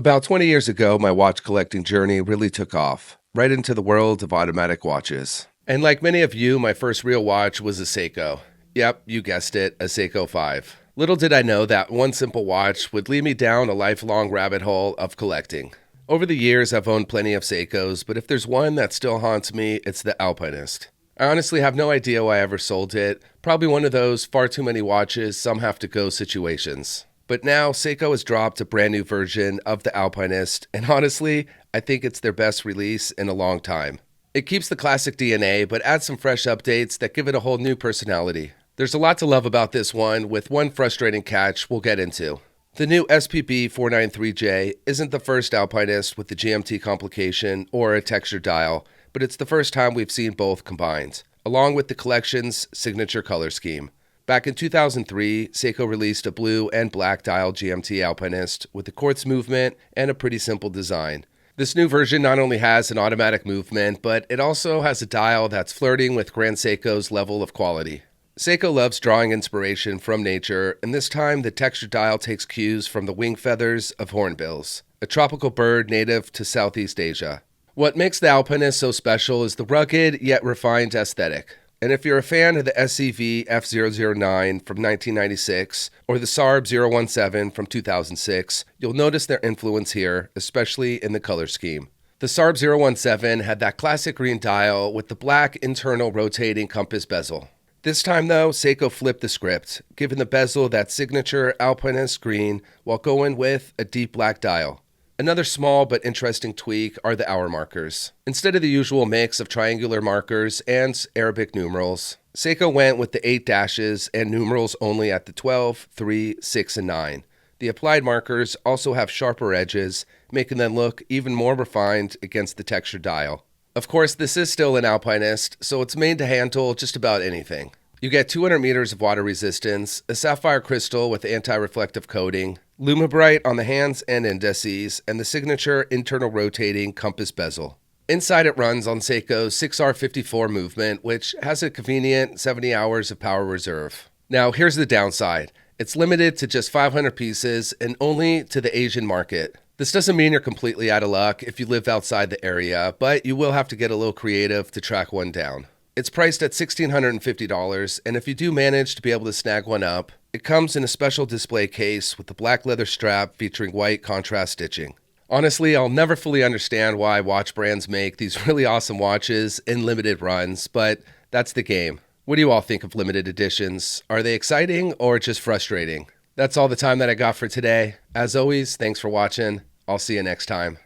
About 20 years ago, my watch collecting journey really took off, right into the world of automatic watches. And like many of you, my first real watch was a Seiko. Yep, you guessed it, a Seiko 5. Little did I know that one simple watch would lead me down a lifelong rabbit hole of collecting. Over the years, I've owned plenty of Seikos, but if there's one that still haunts me, it's the Alpinist. I honestly have no idea why I ever sold it. Probably one of those far too many watches, some have to go situations. But now, Seiko has dropped a brand new version of the Alpinist, and honestly, I think it's their best release in a long time. It keeps the classic DNA, but adds some fresh updates that give it a whole new personality. There's a lot to love about this one, with one frustrating catch we'll get into. The new SPB 493J isn't the first Alpinist with the GMT complication or a textured dial, but it's the first time we've seen both combined, along with the collection's signature color scheme. Back in 2003, Seiko released a blue and black dial GMT Alpinist with a quartz movement and a pretty simple design. This new version not only has an automatic movement, but it also has a dial that's flirting with Grand Seiko's level of quality. Seiko loves drawing inspiration from nature, and this time the textured dial takes cues from the wing feathers of hornbills, a tropical bird native to Southeast Asia. What makes the Alpinist so special is the rugged yet refined aesthetic. And if you're a fan of the SCV F009 from 1996 or the SARB 017 from 2006, you'll notice their influence here, especially in the color scheme. The SARB 017 had that classic green dial with the black internal rotating compass bezel. This time though, Seiko flipped the script, giving the bezel that signature Alpinist green while going with a deep black dial. Another small but interesting tweak are the hour markers. Instead of the usual mix of triangular markers and Arabic numerals, Seiko went with the 8 dashes and numerals only at the 12, 3, 6, and 9. The applied markers also have sharper edges, making them look even more refined against the textured dial. Of course, this is still an Alpinist, so it's made to handle just about anything. You get 200 meters of water resistance, a sapphire crystal with anti-reflective coating, Lumibrite on the hands and indices, and the signature internal rotating compass bezel. Inside it runs on Seiko's 6R54 movement, which has a convenient 70 hours of power reserve. Now, here's the downside. It's limited to just 500 pieces and only to the Asian market. This doesn't mean you're completely out of luck if you live outside the area, but you will have to get a little creative to track one down. It's priced at $1,650, and if you do manage to be able to snag one up, it comes in a special display case with a black leather strap featuring white contrast stitching. Honestly, I'll never fully understand why watch brands make these really awesome watches in limited runs, but that's the game. What do you all think of limited editions? Are they exciting or just frustrating? That's all the time that I got for today. As always, thanks for watching. I'll see you next time.